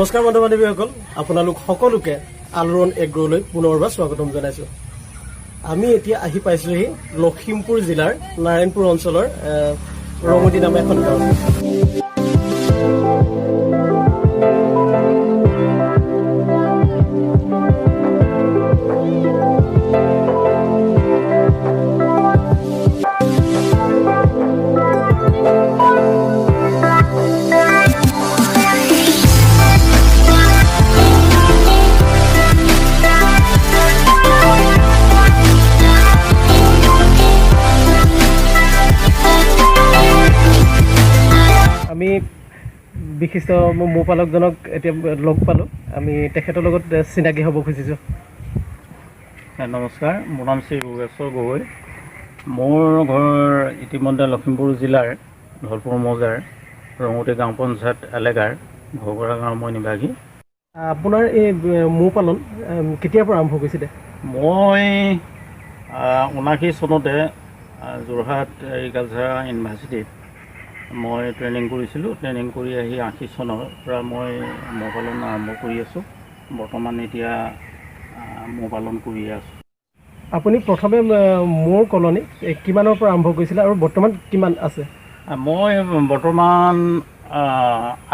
নমস্কাৰ বন্ধু বান্ধৱীসকল, আপোনালোক সকলোকে আলোড়ন এগ্ৰলৈ পুনৰবাৰ স্বাগতম জনাইছোঁ। আমি এতিয়া আহি পাইছোঁহি লখিমপুৰ জিলাৰ নাৰায়ণপুৰ অঞ্চলৰ ৰঙতি নামে এখন গাঁও। আমি বিশিষ্ট মৌপালকজনক এতিয়া লগ পালোঁ। আমি তেখেতৰ লগত চিনাকি হ'ব খুজিছোঁ। নমস্কাৰ, মোৰ নাম শ্ৰী ভুগেশ্বৰ গগৈ। মোৰ ঘৰ ইতিমধ্যে লখিমপুৰ জিলাৰ ধলপুৰ মৌজাৰ ৰঙতি গাঁও পঞ্চায়ত এলেকাৰ ভোগৰা গাঁৱৰ মই নিবাসী। আপোনাৰ এই মৌ পালন কেতিয়াৰ পৰা আৰম্ভ কৰিছিলে? মই 79 চনতে যোৰহাট এগ্ৰিকালচাৰ ইউনিভাৰ্চিটিত মই ট্ৰেইনিং কৰিছিলোঁ। ট্ৰেইনিং কৰি আহি 80 চনৰ পৰা মই মৌ পালন আৰম্ভ কৰি আছোঁ। বৰ্তমান এতিয়া মৌ পালন কৰি আছোঁ। আপুনি প্ৰথমে মৌৰ কলনী কিমানৰ পৰা আৰম্ভ কৰিছিলে আৰু বৰ্তমান কিমান আছে? মই বৰ্তমান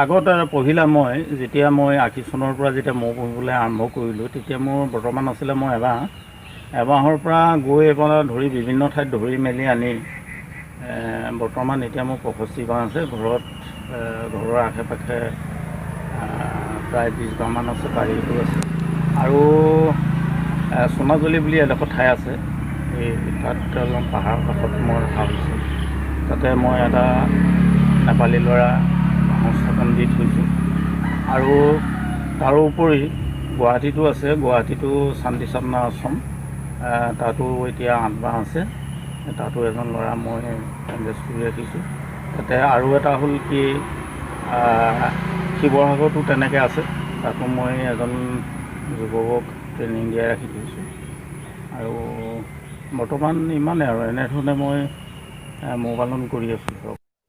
আগতে পহিলা মই যেতিয়া মই 80 চনৰ পৰা যেতিয়া মৌ পুহিবলৈ আৰম্ভ কৰিলোঁ, তেতিয়া মোৰ বৰ্তমান আছিলে মই এবাহৰ পৰা গৈ এবাৰ ধৰি বিভিন্ন ঠাইত ধৰি মেলি আনি বৰ্তমান এতিয়া মোৰ 65 বাঁহ আছে। ঘৰৰ আশে পাশে প্ৰায় 20 বাঁহমান আছে, বাৰীটো আছে। আৰু সোণাজুলি বুলি এডোখৰ ঠাই আছে, এই তাত অলপ পাহাৰৰ কাষত মই ৰখা হৈছে। তাতে মই এটা নেপালী ল'ৰা সংস্থাপন দি থৈছোঁ। আৰু তাৰোপৰি গুৱাহাটীতো আছে, গুৱাহাটীতো শান্তি চাপনা আশ্ৰম, তাতো এতিয়া 8 বাঁহ আছে। তাতো এজন ল'ৰা মই ইনভেষ্ট কৰি ৰাখিছোঁ। তাতে আৰু এটা হ'ল কি শিৱসাগৰতো তেনেকৈ আছে, তাতো মই এজন যুৱকক ট্ৰেইনিং দিয়াই ৰাখি থৈছোঁ। আৰু বৰ্তমান ইমানেই আৰু এনেধৰণে মই মৌ পালন কৰি আছোঁ।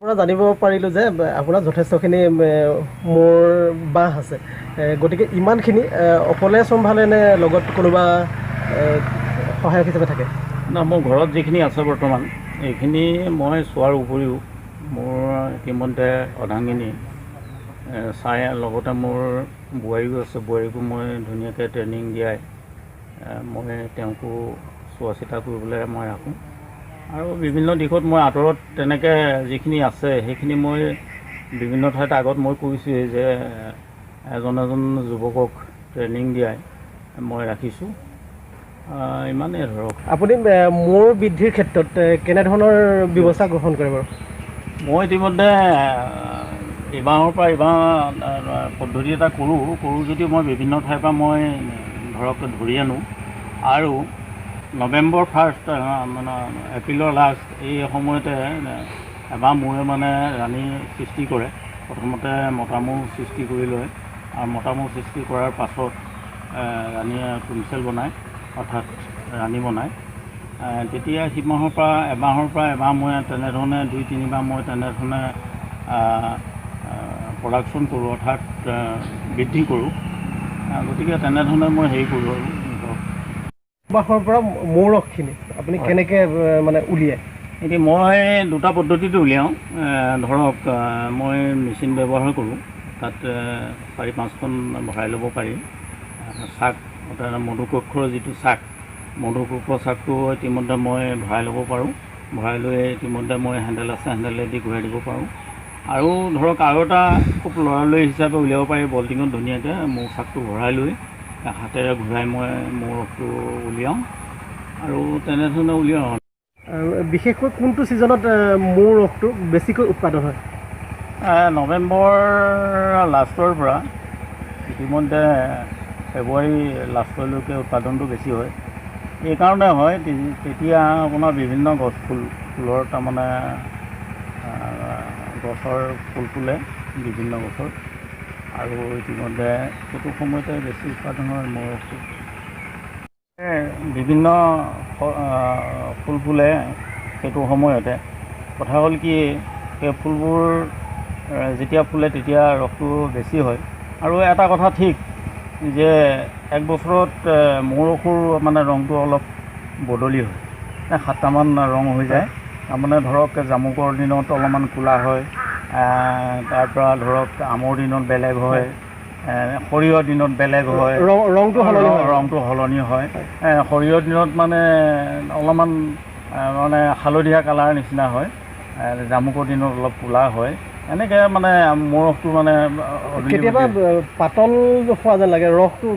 আপোনাৰ জানিব পাৰিলোঁ যে আপোনাৰ যথেষ্টখিনি মৌৰ বাঁহ আছে, গতিকে ইমানখিনি অকলে চম্ভালে নে লগত কোনোবা সহায়ক হিচাপে থাকে? না, মোৰ ঘৰত যিখিনি আছে বৰ্তমান এইখিনি মই চোৱাৰ উপৰিও মোৰ ইতিমধ্যে অৰ্ধাংগিনী চাই, লগতে মোৰ বোৱাৰীও আছে। বোৱাৰীকো মই ধুনীয়াকৈ ট্ৰেইনিং দিয়াই মই তেওঁকো চোৱা চিতা কৰিবলৈ মই ৰাখোঁ। আৰু বিভিন্ন দিশত মই আঁতৰত তেনেকৈ যিখিনি আছে সেইখিনি মই বিভিন্ন ঠাইত আগত মই কৈছোঁৱেই যে এজন যুৱকক ট্ৰেইনিং দিয়াই মই ৰাখিছোঁ। ইমানেই ধৰক। আপুনি মৌৰ বৃদ্ধিৰ ক্ষেত্ৰত কেনেধৰণৰ ব্যৱস্থা গ্ৰহণ কৰে বাৰু? মই ইতিমধ্যে এবাহৰ পৰা এবাহ পদ্ধতি এটা কৰোঁ যদিও মই বিভিন্ন ঠাইৰ পৰা মই ধৰক ধৰি আনোঁ। আৰু নৱেম্বৰ 1 মানে এপ্ৰিলৰ লাষ্ট এই সময়তে এবাৰ মৌৱে মানে ৰাণী সৃষ্টি কৰে। প্ৰথমতে মতা মৌ সৃষ্টি কৰি লয়, আৰু মতা মৌ সৃষ্টি কৰাৰ পাছত ৰাণীয়ে কুমচেল বনায়, অৰ্থাৎ ৰাণী বনায়। তেতিয়া সিমাহৰ পৰা এবাৰ মই তেনেধৰণে 2-3 বাৰ মই তেনেধৰণে প্ৰডাকশ্যন কৰোঁ, অৰ্থাৎ বৃদ্ধি কৰোঁ। গতিকে তেনেধৰণে মই হেৰি কৰোঁ আৰু বাঁহৰ পৰা মৌ ৰসখিনি আপুনি কেনেকৈ মানে উলিয়ায়? এতিয়া মই দুটা পদ্ধতিত উলিয়াওঁ। ধৰক মই মেচিন ব্যৱহাৰ কৰোঁ, তাত 4-5খন ভৰাই ল'ব পাৰি। চাক মধুকক্ষৰ যিটো চাক, মধুকক্ষৰ চাকটো ইতিমধ্যে মই ভৰাই ল'ব পাৰোঁ। ভৰাই লৈ ইতিমধ্যে মই হেণ্ডেল আছে, হেণ্ডেলেদি ঘূৰাই দিব পাৰোঁ। আৰু ধৰক আৰু এটা খুব লৰালৰি হিচাপে উলিয়াব পাৰি, বল্টিঙত ধুনীয়াকৈ মৌ চাকটো ভৰাই লৈ হাতেৰে ঘূৰাই মই মৌ ৰসটো উলিয়াওঁ, আৰু তেনেধৰণে উলিয়াওঁ। বিশেষকৈ কোনটো ছিজনত মৌ ৰসটো বেছিকৈ উৎপাদন হয়? নৱেম্বৰ লাষ্টৰ পৰা ইতিমধ্যে ফেব্ৰুৱাৰী লাষ্টলৈকে উৎপাদনটো বেছি হয়। এইকাৰণে হয়, তেতিয়া আপোনাৰ বিভিন্ন ফুলৰ তাৰমানে গছৰ ফুল ফুলে, বিভিন্ন গছৰ, আৰু ইতিমধ্যে সেইটো সময়তে বেছি উৎপাদন হয় মৌ ৰসটো। বিভিন্ন ফুল ফুলে সেইটো সময়তে। কথা হ'ল কি, সেই ফুলবোৰ যেতিয়া ফুলে তেতিয়া ৰসটো বেছি হয়, আৰু এটা কথা ঠিক যে এক বছৰত মৌ ৰসৰ মানে ৰংটো অলপ বদলি হয়, 7টামান ৰং হৈ যায়। তাৰমানে ধৰক জামুকৰ দিনত অলপমান ক'লা হয়, তাৰপৰা ধৰক আমৰ দিনত বেলেগ হয়, সৰিয়হৰ দিনত বেলেগ হয়, ৰংটো সলনি হয়। সৰিয়হৰ দিনত মানে অলপমান মানে হালধীয়া কালাৰ নিচিনা হয়, জামুকৰ দিনত অলপ ক'লা হয়। এনেকৈ মানে মৌ ৰসটো মানে কেতিয়াবা পাতল খোৱা যেন লাগে, ৰসটো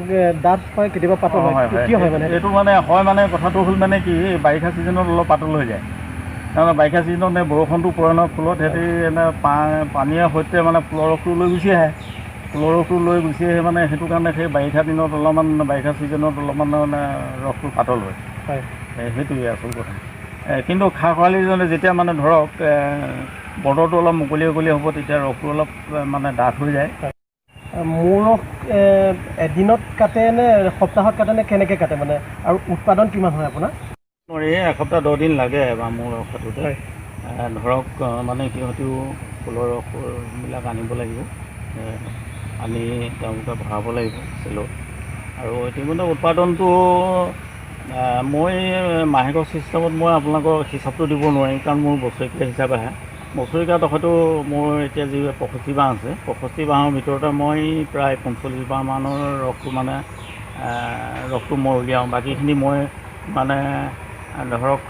ডাঠ হয়, কেতিয়াবা পাতল হয়, কি হয় মানে এইটো মানে হয় মানে কথাটো হ'ল মানে কি বাৰিষা ছিজনত অলপ পাতল হৈ যায়। তাৰমানে বাৰিষা ছিজনত বৰষুণটো পৰে ন, ফুলত সিহঁতি পানীয়ে সৈতে মানে ফুলৰ ৰসটো লৈ গুচি আহে। ফুলৰ ৰসটো লৈ গুচি আহে মানে সেইটো কাৰণে সেই বাৰিষা দিনত অলপমান বাৰিষা ছিজনত অলপমান মানে ৰসটো পাতল হয়। সেইটোৱে আচল কথা। কিন্তু খা খৰালিজনে যেতিয়া মানে ধৰক বতৰটো অলপ মুকলি হ'ব, তেতিয়া ৰসটো অলপ মানে ডাঠ হৈ যায়। মৌ ৰস এদিনত কাটে নে সপ্তাহত কাটে নে কেনেকৈ কাটে মানে, আৰু উৎপাদন কিমান হয় আপোনাৰ? এই এসপ্তাহ 10 দিন লাগে এবাৰ মৌ ৰস কাটোতে। ধৰক মানে সিহঁতেও ফুলৰ ৰসবিলাক আনিব লাগিব, আনি তেওঁলোকে ভৰাব লাগিব চেলত। আৰু ইতিমধ্যে উৎপাদনটো মই মাহেকৰ চিষ্টেমত মই আপোনালোকৰ হিচাপটো দিব নোৱাৰিম, কাৰণ মোৰ বছৰেকীয়া হিচাপ আহে। বছৰেকীয়াত হয়তো মোৰ এতিয়া যি 65 বাঁহ আছে, 65 বাঁহৰ ভিতৰতে মই প্ৰায় 45 বাঁহমানৰ ৰসটো মই উলিয়াওঁ। বাকীখিনি মই মানে ধৰক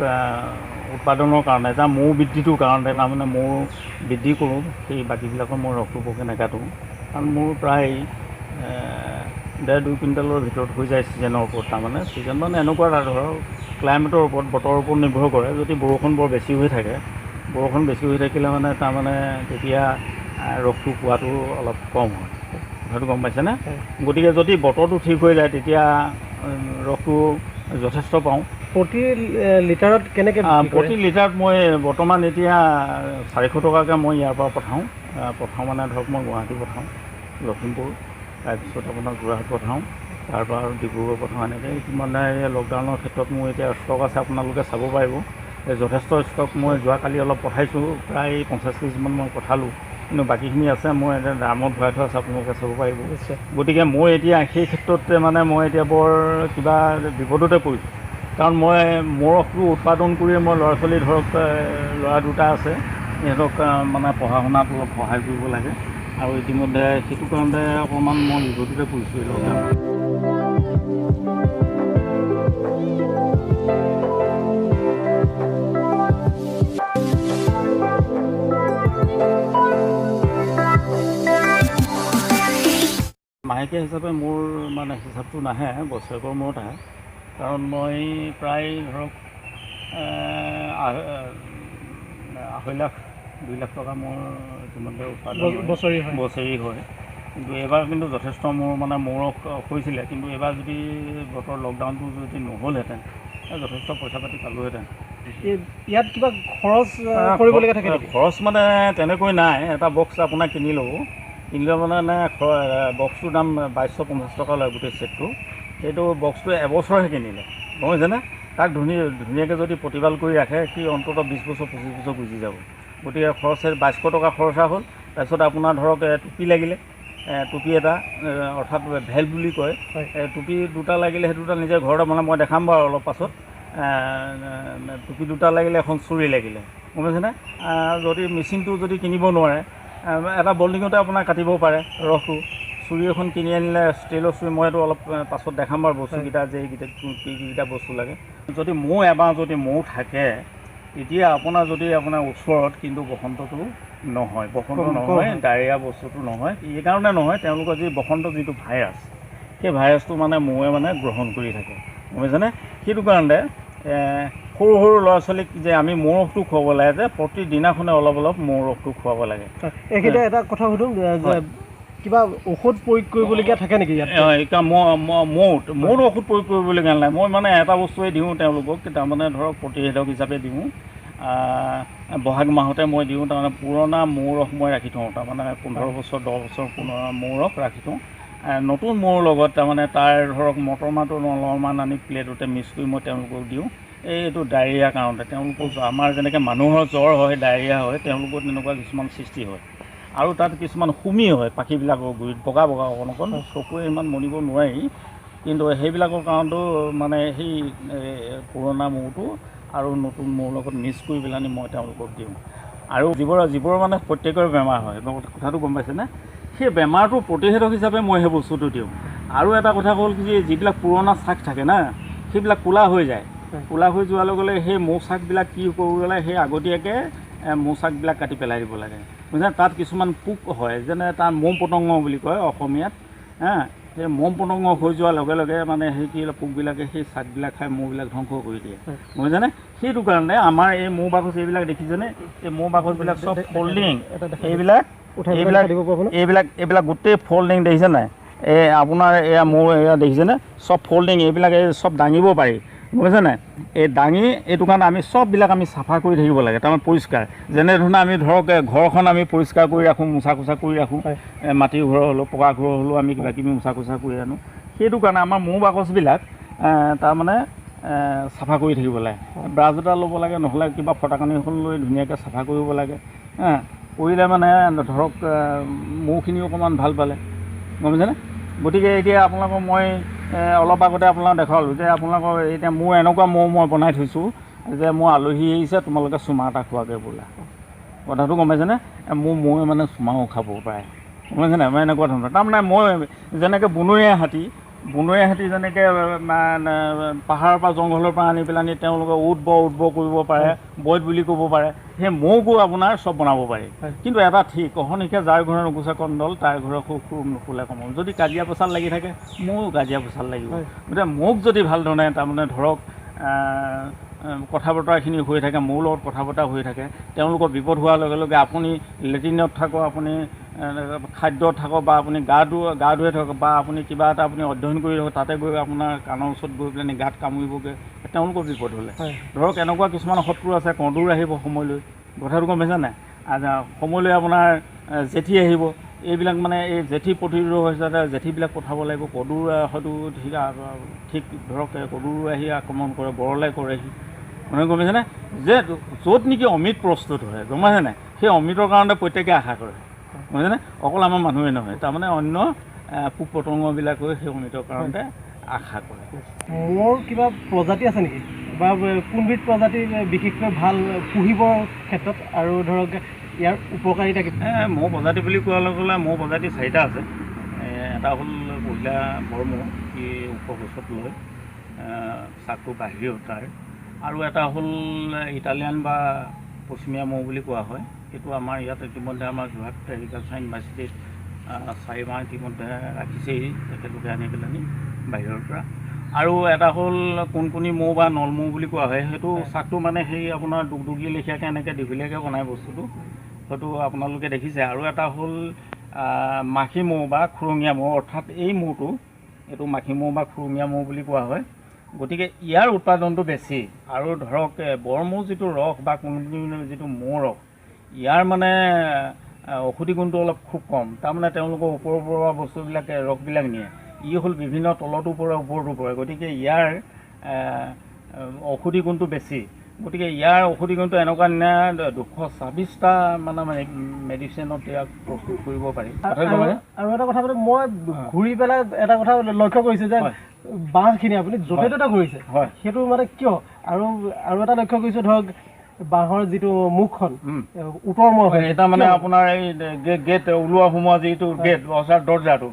উৎপাদনৰ কাৰণে মৌ বৃদ্ধিটোৰ কাৰণে তাৰমানে মৌ বৃদ্ধি কৰোঁ, সেই বাকীবিলাকৰ মই ৰসটো বৰকৈ নাকাটোঁ। কাৰণ মোৰ প্ৰায় 1.5-2 কুইণ্টেলৰ ভিতৰত হৈ যায় ছিজনৰ ওপৰত। তাৰমানে ছিজন মানে এনেকুৱা এটা ধৰক ক্লাইমেটৰ ওপৰত, বতৰৰ ওপৰত নিৰ্ভৰ কৰে। যদি বৰষুণ বৰ বেছি হৈ থাকে, বৰষুণ বেছি হৈ থাকিলে মানে তাৰমানে তেতিয়া ৰসটো পোৱাটো অলপ কম হয়, সেইটো গম পাইছেনে? গতিকে যদি বতৰটো ঠিক হৈ যায় তেতিয়া ৰসটো যথেষ্ট পাওঁ। প্ৰতি লিটাৰত কেনেকৈ? প্ৰতি লিটাৰত মই বৰ্তমান এতিয়া 400 টকাকৈ মই ইয়াৰ পৰা পঠাওঁ মানে ধৰক মই গুৱাহাটী পঠাওঁ, লখিমপুৰ, তাৰপিছত আপোনাৰ যোৰহাট পঠাওঁ, তাৰপৰা আৰু ডিব্ৰুগড় পঠাওঁ। এনেকৈ মানে লকডাউনৰ ক্ষেত্ৰত মোৰ এতিয়া ষ্টক আছে, আপোনালোকে চাব পাৰিব। যথেষ্ট ষ্টক মই যোৱাকালি অলপ পঠাইছোঁ, প্ৰায় 50 কেজিমান মই পঠালোঁ, কিন্তু বাকীখিনি আছে মই এতিয়া ড্ৰামত ভৰাই থোৱা আছে, আপোনালোকে চাব পাৰিব। গতিকে মই এতিয়া সেই ক্ষেত্ৰতে মানে মই এতিয়া বৰ কিবা বিপদতে পৰিছোঁ, কাৰণ মই মৌ ৰসটো উৎপাদন কৰিয়ে মই ল'ৰা ছোৱালী ধৰক ল'ৰা 2টা আছে, সিহঁতক মানে পঢ়া শুনাত অলপ সহায় কৰিব লাগে। আৰু ইতিমধ্যে সেইটো কাৰণতে অকণমান মই বিপদতে পৰিছোঁ এই লকডাউন। মাহেকীয়া হিচাপে মোৰ মানে হিচাপটো নাহে, বছৰেকৰ মূৰত আহে। কাৰণ মই প্ৰায় ধৰক 2.5 লাখ 2 লাখ টকা মোৰ ইতিমধ্যে উৎপাদন বছৰি হয়। কিন্তু এইবাৰ কিন্তু যথেষ্ট মোৰ মানে মৌ ৰস হৈছিলে, কিন্তু এইবাৰ যদি বতৰ লকডাউনটো যদি নহ'লহেঁতেন যথেষ্ট পইচা পাতি পালোহেঁতেন। ইয়াত কিবা খৰচ কৰিবলগীয়া থাকে? খৰচ মানে তেনেকৈ নাই। এটা বক্স আপোনাক কিনিলে মানে বক্সটোৰ দাম 2250 টকা লয় গোটেই ছেটটো। সেইটো বক্সটো এবছৰহে কিনিলে, গম পাইছেনে? তাক ধুনীয়াকৈ যদি প্ৰতিপাল কৰি ৰাখে, সি অন্ততঃ 20 বছৰ 25 বছৰ গুচি যাব। গতিকে খৰচ 2200 টকা খৰচা হ'ল। তাৰপিছত আপোনাৰ ধৰক টুপি লাগিলে, টুপি এটা অৰ্থাৎ ভেল বুলি কয়, টুপি 2টা লাগিলে, সেই 2টা নিজে ঘৰতে মানে মই দেখাম বাৰু অলপ পাছত। টুপি 2টা লাগিলে, এখন চুৰি লাগিলে, গম পাইছেনে? যদি মেচিনটো যদি কিনিব নোৱাৰে, এটা বল্ডিঙতে আপোনাৰ কাটিব পাৰে ৰসটো। চুৰি এখন কিনি আনিলে, ষ্টিলৰ চুৰি, মই এইটো অলপ পাছত দেখাম বাৰু বস্তুকেইটা যে এইকেইটা বস্তু লাগে। যদি মৌ থাকে, তেতিয়া আপোনাৰ ওচৰত কিন্তু বসন্তটো নহয়, ডায়েৰিয়া বস্তুটো নহয়। এইকাৰণে নহয়, তেওঁলোকৰ বসন্ত যিটো ভাইৰাছ, সেই ভাইৰাছটো মানে মৌৱে মানে গ্ৰহণ কৰি থাকে, গম পাইছেনে? সেইটো কাৰণে সৰু ল'ৰা ছোৱালীক যে আমি মৌ ৰসটো খুৱাব লাগে, যে প্ৰতিদিনাখনে অলপ অলপ মৌ ৰসটো খুৱাব লাগে। এইকেইটা এটা কথা সুধোঁ, কিবা ঔষধ প্ৰয়োগ কৰিবলগীয়া থাকে নেকি ইয়াত? মৌৰ ঔষধ প্ৰয়োগ কৰিবলগীয়া নাই। মই মানে এটা বস্তুৱে দিওঁ তেওঁলোকক, তাৰমানে ধৰক প্ৰতিষেধক হিচাপে দিওঁ। বহাগ মাহতে মই দিওঁ, তাৰমানে পুৰণা মৌ ৰস মই ৰাখি থওঁ, তাৰমানে 15 বছৰ 10 বছৰ পুৰণা মৌ ৰস ৰাখি থওঁ। নতুন মৌৰ লগত তাৰমানে তাৰ ধৰক মটৰ মাহটো অলপমান আনি প্লেটতে মিক্স কৰি মই তেওঁলোকক দিওঁ। এইটো ডায়েৰিয়াৰ কাৰণতে তেওঁলোকক, আমাৰ যেনেকৈ মানুহৰ জ্বৰ হয়, ডায়েৰিয়া হয়, তেওঁলোকৰ তেনেকুৱা কিছুমান সৃষ্টি হয়। আৰু তাত কিছুমান সুমি হয় পাখিবিলাকৰ গুৰিত বগা বগা অকণ অকণ চকুৱে ইমান মনিব নোৱাৰি, কিন্তু সেইবিলাকৰ কাৰণেতো মানে সেই পুৰণা মৌটো আৰু নতুন মৌৰ লগত মিক্স কৰি পেলাই মই তেওঁলোকক দিওঁ। আৰু যিবোৰৰ মানে প্ৰত্যেকৰে বেমাৰ হয়, কথাটো গম পাইছেনে? সেই বেমাৰটো প্ৰতিষেধক হিচাপে মই সেই বস্তুটো দিওঁ। আৰু এটা কথা হ'ল কি, যিবিলাক পুৰণা চাক থাকে না, সেইবিলাক ক'লা হৈ যায়। ক'লা হৈ যোৱাৰ লগে লগে সেই মৌচাকবিলাক কি কৰিব লাগে, সেই আগতীয়াকৈ মৌচাকবিলাক কাটি পেলাই দিব লাগে, বুজিছে? তাত কিছুমান পোক হয়, যেনে তাৰ মৌ পতংগ বুলি কয় অসমীয়াত, সেই মৌ পতংগ হৈ যোৱাৰ লগে লগে মানে সেই কি পোকবিলাকে সেই চাকবিলাক খাই মৌবিলাক ধ্বংস কৰি দিয়ে, বুজিছেনে? সেইটো কাৰণে আমাৰ এই মৌ বাকচ এইবিলাক দেখিছেনে? এই মৌ বাকচবিলাক চব ফল্ডিং, এইবিলাক গোটেই ফল্ডিং দেখিছে নাই? এই আপোনাৰ এয়া মৌ এয়া দেখিছেনে? চব ফল্ডিং, এইবিলাক এই চব দাঙিব পাৰি, বুজিছে নাই? এই দাঙি এইটো কাৰণে আমি চববিলাক আমি চাফা কৰি থাকিব লাগে, তাৰমানে পৰিষ্কাৰ। যেনেধৰণে আমি ধৰক ঘৰখন আমি পৰিষ্কাৰ কৰি ৰাখোঁ, মোচা কোচা কৰি ৰাখোঁ, মাটিৰ ঘৰ হ'লেও পকা ঘৰ হ'লেও আমি কিবা কিবি মোচা কোচা কৰি আনোঁ। সেইটো কাৰণে আমাৰ মৌ বাকচবিলাক তাৰমানে চাফা কৰি থাকিব লাগে। ব্ৰাছ এটা ল'ব লাগে, নহ'লে কিবা ফটাকানি এখন লৈ ধুনীয়াকৈ চাফা কৰিব লাগে। কৰিলে মানে ধৰক মৌখিনি অকণমান ভাল পালে, গম পাইছেনে? গতিকে এতিয়া আপোনালোকক মই অলপ আগতে আপোনালোকক দেখালোঁ যে আপোনালোকৰ এতিয়া মোৰ এনেকুৱা মৌ মই বনাই থৈছোঁ যে মোৰ আলহী আহিছে, তোমালোকে চুমা এটা খোৱাকৈ বোলা। কথাটো গম পাইছেনে? মোৰ মৌৱে মানে চুমাও খাব পাৰে, গম পাইছেনে? মই এনেকুৱা ধৰণৰ তাৰমানে মই যেনেকৈ বনৰীয়া হাতী যেনেকৈ পাহাৰৰ পৰা জংঘলৰ পৰা আনি পেলাই তেওঁলোকে উঠ ব কৰিব পাৰে, বইত বুলি ক'ব পাৰে, সেই মৌকো আপোনাৰ চব বনাব পাৰি। কিন্তু এটা ঠিক, অহৰ্নিশে যাৰ ঘৰে নুগুচে কণ্ডল, তাৰ ঘৰে সুখ নুফুলে কমল। যদি কাজিয়া পেচাল লাগি থাকে, ময়ো কাজিয়া পেচাল লাগিব। গতিকে মোক যদি ভাল ধৰণে তাৰমানে ধৰক কথা বতৰাখিনি হৈ থাকে, মোৰ লগত কথা বতৰা হৈ থাকে, তেওঁলোকৰ বিপদ হোৱাৰ লগে লগে আপুনি লেট্ৰিনত থাকক, আপুনি খাদ্যত থাকক, বা আপুনি গা ধুৱে থাকক, বা আপুনি কিবা এটা আপুনি অধ্যয়ন কৰি থাকক, তাতে গৈ আপোনাৰ কাণৰ ওচৰত গৈ পেলাই গাত কামুৰিবগৈ, তেওঁলোকৰ বিপদ হ'লে ধৰক এনেকুৱা কিছুমান শত্ৰু আছে, কন্দুৰ আহিব সময়লৈ, কথাটো গম পাইছে নাই? সময়লৈ আপোনাৰ জেঠী আহিব, এইবিলাক মানে এই জেঠী প্ৰতিৰোধ হৈছে, জেঠীবিলাক পঠাব লাগিব। কদুৰ হয়তো ঠিক ধৰক কদুৰ আহি আক্ৰমণ কৰে, বৰলাই কৰেহি, মানে গম পাইছেনে? যে য'ত নেকি অমৃত প্ৰস্তুত হয়, গম পাইছে নাই? সেই অমৃতৰ কাৰণে প্ৰত্যেকে আশা কৰে, গম পাইছেনে? অকল আমাৰ মানুহে নহয়, তাৰমানে অন্য পোক পতংগবিলাকেও সেই অমৃতৰ কাৰণতে আশা কৰে। মোৰ কিবা প্ৰজাতি আছে নেকি, বা কোনবিধ প্ৰজাতি বিশেষকৈ ভাল পুহিবৰ ক্ষেত্ৰত, আৰু ধৰক ইয়াৰ উপকাৰিতা কি? মৌ প্ৰজাতি বুলি কোৱাৰ লগে লগে মৌ প্ৰজাতি 4টা আছে। এটা হ'ল পহিলা বৰ মৌ, সি ওখ গছত লয়, চাকটো বাহিৰেও তাৰ। আৰু এটা হ'ল ইটালিয়ান বা পশ্চিমীয়া মৌ বুলি কোৱা হয়। সেইটো আমাৰ ইয়াত ইতিমধ্যে আমাৰ যোৰহাট এগ্ৰিকালচাৰ ইউনিভাৰ্চিটিত 4 মাহ ইতিমধ্যে ৰাখিছেই তেখেতলোকে আনি পেলাই বাহিৰৰ পৰা। আৰু এটা হ'ল কোনকণী মৌ বা নল মৌ বুলি কোৱা হয়। সেইটো চাকটো মানে সেই আপোনাৰ দুগদুগী লেখীয়াকৈ এনেকৈ দীঘলীয়াকৈ বনায় বস্তুটো, সেইটো আপোনালোকে দেখিছে। আৰু এটা হ'ল মাখি মৌ বা খুৰঙীয়া মৌ, অৰ্থাৎ এই মৌটো, এইটো মাখি মৌ বা খুৰঙীয়া মৌ বুলি কোৱা হয়। গতিকে ইয়াৰ উৎপাদনটো বেছি। আৰু ধৰক বৰ মৌ যিটো ৰস বা কোনকণী যিটো মৌ ৰস, ইয়াৰ মানে ঔষধি গুণটো অলপ খুব কম। তাৰমানে তেওঁলোকৰ ওপৰৰ পৰা বস্তুবিলাকে ৰসবিলাক নিয়ে, ই হ'ল বিভিন্ন তলতো পৰে ওপৰতো পৰে, গতিকে ইয়াৰ ঔষধি গুণটো বেছি। গতিকে ইয়াৰ ঔষধি গুণটো এনেকুৱা নিয়ে 226টা মানে মেডিচিনত ইয়াক প্ৰস্তুত কৰিব পাৰি। আৰু এটা কথা মানে মই ঘূৰি পেলাই এটা কথা লক্ষ্য কৰিছোঁ যে বাঁহখিনি আপুনি য'তে ত'তে ঘূৰিছে, সেইটো মানে কিয়? আৰু এটা লক্ষ্য কৰিছোঁ, ধৰক বাঁহৰ যিটো মুখখন উত্তৰমুৱা হয়, এটা মানে আপোনাৰ এই গেট ওলোৱা সোমোৱা যিটো গেট অৰ্থাৎ দৰ্জাটো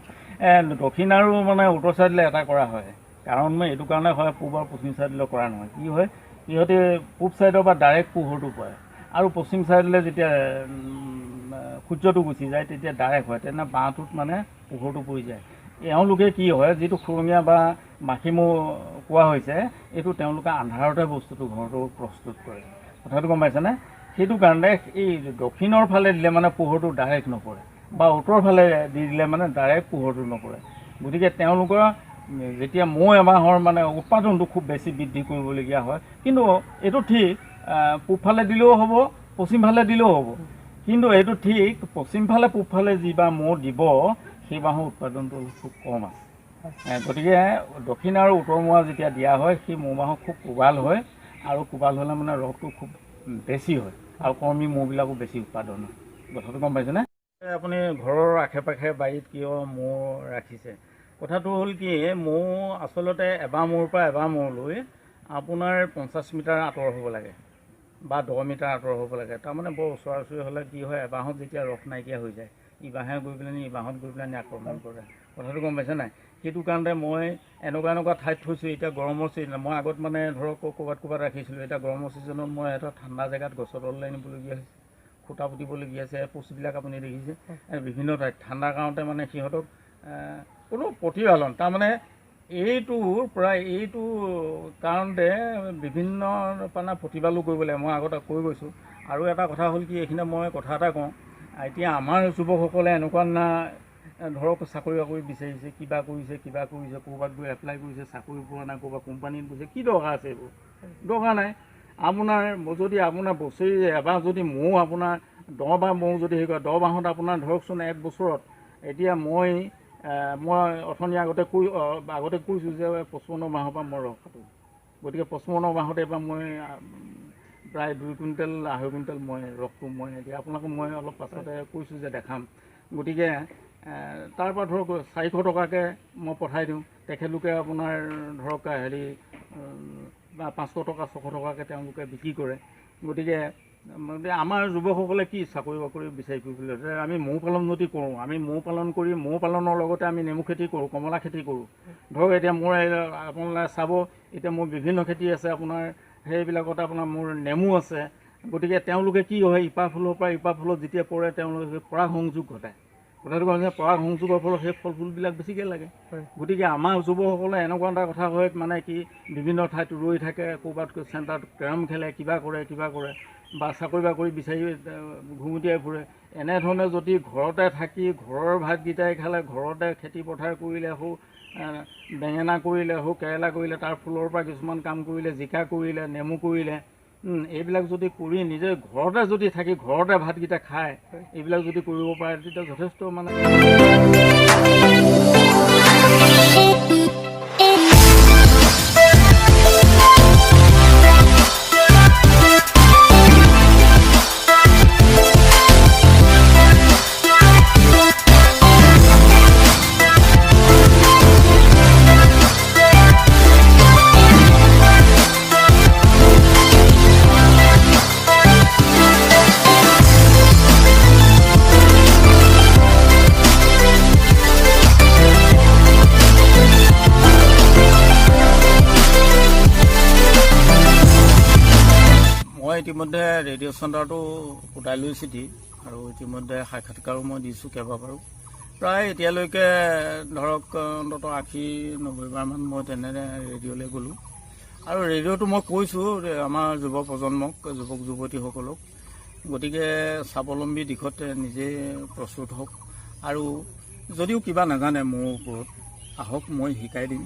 দক্ষিণ আৰু মানে উত্তৰ চাইডলৈ এটা কৰা হয়। কাৰণ মই এইটো কাৰণে হয়, পূব আৰু পশ্চিম চাইডলৈ কৰা নহয়। কি হয়, সিহঁতে পূব চাইডৰ পৰা ডাইৰেক্ট পোহৰটো পৰে, আৰু পশ্চিম চাইডলৈ যেতিয়া সূৰ্যটো গুচি যায় তেতিয়া ডাইৰেক্ট হয়, তেনে বাঁহটোত মানে পোহৰটো পৰি যায়। এওঁলোকে কি হয়, যিটো খুৰঙীয়া বা মাখি মৌ কোৱা হৈছে, এইটো তেওঁলোকে আন্ধাৰতে বস্তুটো ঘৰটো প্ৰস্তুত কৰে, কথাটো গম পাইছেনে? সেইটো কাৰণে এই দক্ষিণৰ ফালে দিলে মানে পোহৰটো ডাইৰেক্ট নপৰে, বা উত্তৰ ফালে দি দিলে মানে ডাইৰেক্ট পোহৰটো নপৰে। গতিকে তেওঁলোকৰ যেতিয়া মৌ এমাহৰ মানে উৎপাদনটো খুব বেছি বৃদ্ধি কৰিবলগীয়া হয়। কিন্তু এইটো ঠিক, পূবফালে দিলেও হ'ব, পশ্চিমফালে দিলেও হ'ব, কিন্তু এইটো ঠিক পশ্চিমফালে পূবফালে যি বা মৌ দিব, সেই বাঁহৰ উৎপাদনটো খুব কম আছে। গতিকে দক্ষিণ আৰু উত্তৰমুৱা যেতিয়া দিয়া হয়, সেই মৌ বাঁহৰ খুব কোবাল হয়, আৰু কোবাল হ'লে মানে ৰসটো খুব বেছি হয়, আৰু কৰ্মী মৌবিলাকো বেছি উৎপাদন হয়। কথাটো গম পাইছেনে? আপুনি ঘৰৰ আশে পাশে বাৰীত কিয় মৌ ৰাখিছে? কথাটো হ'ল কি, মৌ আচলতে এবাৰ মৌৰ পৰা এবাৰ মৌলৈ আপোনাৰ 50 মিটাৰ আঁতৰ হ'ব লাগে বা 10 মিটাৰ আঁতৰ হ'ব লাগে। তাৰমানে বৰ ওচৰা ওচৰি হ'লে কি হয়, এবাহত যেতিয়া ৰস নাইকিয়া হৈ যায়, ইবাহে গৈ পেলাই ইবাহত গৈ পেলাই আক্ৰমণ কৰে। কথাটো গম পাইছে নাই? সেইটো কাৰণতে মই এনেকুৱা ঠাইত থৈছোঁ। এতিয়া গৰমৰ ছিজন, মই আগত মানে ধৰক ক'ৰবাত ৰাখিছিলোঁ। এতিয়া গৰমৰ ছিজনত মই এটা ঠাণ্ডা জেগাত গছৰ তললৈ নিবলগীয়া হৈছে, খুঁটা পুতিবলগীয়া আছে। পোষ্টবিলাক আপুনি দেখিছে বিভিন্ন ঠাইত ঠাণ্ডাৰ কাৰণতে মানে সিহঁতক কোনো প্ৰতিপালন, তাৰমানে এইটো কাৰণতে বিভিন্ন মানে প্ৰতিপালো কৰিব লাগে। মই আগতে কৈ গৈছোঁ। আৰু এটা কথা হ'ল কি, এইখিনি মই কথা এটা কওঁ, এতিয়া আমাৰ যুৱকসকলে এনেকুৱা ধৰক চাকৰি বাকৰি বিচাৰিছে, কিবা কৰিছে, ক'ৰবাত গৈ এপ্লাই কৰিছে, চাকৰি পোৱা নাই, ক'ৰবাত কোম্পানীত গৈছে। কি দৰকাৰ আছে এইবোৰ? দৰকাৰ নাই। আপোনাৰ যদি আপোনাৰ বছৰি এবাৰ যদি মৌ আপোনাৰ 10 বাৰ মৌ যদি হেৰি কৰে, 10 বাহত আপোনাৰ ধৰকচোন 1 বছৰত, এতিয়া মই অথনি আগতে কৈছোঁ যে 55 মাহৰ পৰা মই ৰস কাটোঁ। গতিকে 55 মাহত এবাৰ মই প্ৰায় 2 কুইণ্টেল 2.5 কুইণ্টেল মই ৰসটো মই এতিয়া আপোনালোকক মই অলপ পাছতে কৈছোঁ যে দেখাম। গতিকে তাৰপৰা ধৰক 400 টকাকৈ মই পঠাই দিওঁ। তেখেতলোকে আপোনাৰ ধৰক 500 টকা 600 টকাকৈ তেওঁলোকে বিক্ৰী কৰে। গতিকে আমাৰ যুৱকসকলে কি চাকৰি বাকৰি বিচাৰি ফুৰিবলৈ, আমি মৌ পালন যদি কৰোঁ, আমি মৌ পালন কৰি মৌ পালনৰ লগতে আমি নেমু খেতি কৰোঁ, কমলা খেতি কৰোঁ। ধৰক এতিয়া মোৰ আপোনালোকে চাব, এতিয়া মোৰ বিভিন্ন খেতি আছে আপোনাৰ, সেইবিলাকত আপোনাৰ মোৰ নেমু আছে। গতিকে তেওঁলোকে কি হয়, ইপাৰ ফুলৰ পৰা ইপাৰ ফুলত যেতিয়া পৰে তেওঁলোকে পৰাগ সংযোগ ঘটায়। কথাটো কৈছে, পৰাগ সংযোগৰ ফলত সেই ফল ফুলবিলাক বেছিকৈ লাগে। গতিকে আমাৰ যুৱকসকলে এনেকুৱা এটা কথা হয়, মানে কি বিভিন্ন ঠাইত ৰৈ থাকে, ক'ৰবাত চেণ্টাৰত কেৰম খেলে, কিবা কৰে বা চাকৰি বাকৰি বিচাৰি ঘুমটিয়াই ফুৰে। এনেধৰণে যদি ঘৰতে থাকি ঘৰৰ ভাতকেইটাই খালে, ঘৰতে খেতি পথাৰ কৰিলে, বেঙেনা কৰিলে, কেৰেলা কৰিলে, তাৰ ফুলৰ পৰা কিছুমান কাম কৰিলে, জিকা কৰিলে, নেমু কৰিলে, এইবিলাক যদি কৰি নিজে ঘৰতে যদি থাকি ঘৰতে ভাতকেইটা খায়, এইবিলাক যদি কৰিব পাৰে, তেতিয়া যথেষ্ট মানে ইতিমধ্যে ৰেডিঅ' চেণ্টাৰটো গোটাই লৈ চিটি আৰু ইতিমধ্যে সাক্ষাৎকাৰো মই দিছোঁ কেইবাবাৰো। প্ৰায় এতিয়ালৈকে ধৰক অন্ততঃ 80-90 বাৰমান মই তেনে ৰেডিঅ'লৈ গ'লোঁ। আৰু ৰেডিঅ'টো মই কৈছোঁ আমাৰ যুৱ প্ৰজন্মক, যুৱক যুৱতীসকলক, গতিকে স্বাৱলম্বী দিশত নিজে প্ৰস্তুত হওক। আৰু যদিও কিবা নাজানে মোৰ ওপৰত, আহক মই শিকাই দিম।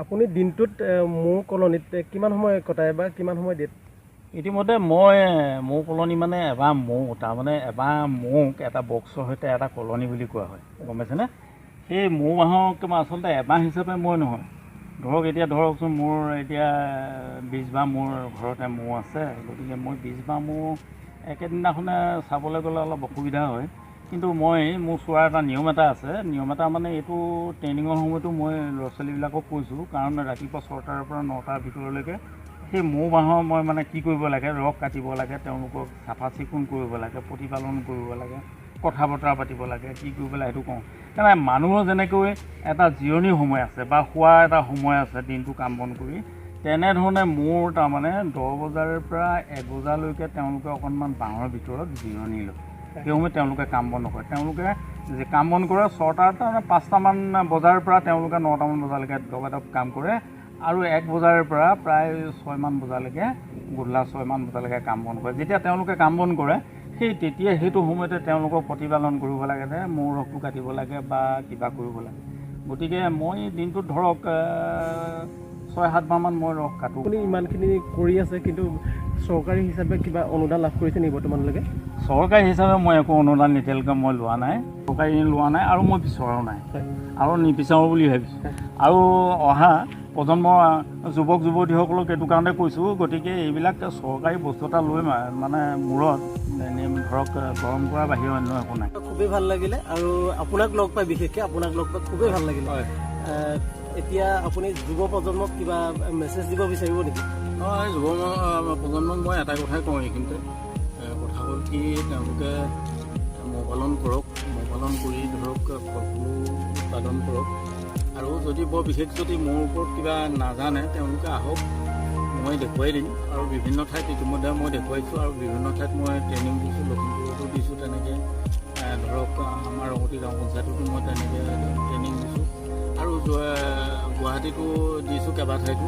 আপুনি দিনটোত মৌ কলনীত কিমান সময় কটায় বা কিমান সময় দিয়ে? ইতিমধ্যে মই মৌ কলনী মানে এবাৰ মৌ, তাৰমানে এবাৰ মৌক এটা বক্সৰ সৈতে এটা কলনী বুলি কোৱা হয়, গম পাইছেনে? সেই মৌ বাহক আচলতে এবাৰ হিচাপে মই নহয়। ধৰক এতিয়া ধৰকচোন মোৰ এতিয়া 20 বাৰ মোৰ ঘৰতে মৌ আছে। গতিকে মই 20 বাৰ মৌ একেদিনাখনে চাবলৈ গ'লে অলপ অসুবিধা হয়। কিন্তু মোৰ চোৱাৰ এটা নিয়ম এটা আছে। নিয়ম এটা মানে এইটো ট্ৰেইনিঙৰ সময়তো মই ল'ৰা ছোৱালীবিলাকক কৈছোঁ, কাৰণ ৰাতিপুৱা 6টাৰ পৰা 9টাৰ ভিতৰলৈকে সেই মৌ বাহৰ মই মানে কি কৰিব লাগে, ৰস কাটিব লাগে, তেওঁলোকক চাফা চিকুণ কৰিব লাগে, প্ৰতিপালন কৰিব লাগে, কথা বতৰা পাতিব লাগে, কি কৰিব লাগে সেইটো কওঁ। তাৰমানে মানুহৰ যেনেকৈ এটা জিৰণি সময় আছে বা শোৱা এটা সময় আছে দিনটো কাম বন কৰি, তেনেধৰণে মোৰ তাৰমানে 10 বজাৰ পৰা 1 বজালৈকে তেওঁলোকে অকণমান বাঁহৰ ভিতৰত জিৰণি লয়। সেই সময়ত তেওঁলোকে কাম বন নকৰে। তেওঁলোকে যে কাম বন কৰে 6টা 5টামান বজাৰ পৰা তেওঁলোকে 9টামান বজালৈকে দবাদব কাম কৰে আৰু 1 বজাৰ পৰা প্ৰায় 6মান বজালৈকে গধূলা 6মান বজালৈকে কাম বন কৰে। যেতিয়া তেওঁলোকে কাম বন কৰে তেতিয়া সেইটো সময়তে তেওঁলোকক প্ৰতিপালন কৰিব লাগে যে মৌ ৰসটো কাটিব লাগে বা কিবা কৰিব লাগে। গতিকে মই দিনটোত ধৰক 6-7 মাহমান মই ৰস কাটোঁ। আপুনি ইমানখিনি কৰি আছে, কিন্তু চৰকাৰী হিচাপে কিবা অনুদান লাভ কৰিছে নেকি বৰ্তমানলৈকে? চৰকাৰী হিচাপে মই একো অনুদান এতিয়ালৈকে মই লোৱা নাই, চৰকাৰী লোৱা নাই আৰু মই বিচৰাও নাই আৰু নিবিচাৰোঁ বুলি ভাবিছোঁ। আৰু অহা প্ৰজন্মৰ যুৱক যুৱতীসকলক এইটো কাৰণে কৈছোঁ, গতিকে এইবিলাক চৰকাৰী বস্তু এটা লৈ মানে মূৰত ধৰক গৰম কৰা বাহিৰে অন্য একো নাই। খুবেই ভাল লাগিলে আৰু আপোনাক লগ পাই, বিশেষকৈ আপোনাক লগ পাই খুবেই ভাল লাগিলে। এতিয়া আপুনি যুৱ প্ৰজন্মক কিবা মেছেজ দিব বিচাৰিব নেকি? হয়, যুৱ প্ৰজন্মক মই এটা কথাই কওঁ এইখিনিতে, কথা হ'ল কি তেওঁলোকে মৌ পালন কৰক, মৌ পালন কৰি ধৰক ফলফুলো উৎপাদন কৰক। আৰু যদি বৰ বিশেষ যদি মোৰ ওপৰত কিবা নাজানে তেওঁলোকে আহক, মই দেখুৱাই দিম। আৰু বিভিন্ন ঠাইত ইতিমধ্যে মই দেখুৱাইছোঁ আৰু বিভিন্ন ঠাইত মই ট্ৰেইনিং দিছোঁ, লখিমপুৰতো দিছোঁ তেনেকৈ, ধৰক আমাৰ ৰঙতি গাঁও পঞ্চায়ততো মই তেনেকৈ ট্ৰেইনিং দিছোঁ আৰু গুৱাহাটীতো দিছোঁ কেইবা ঠাইতো।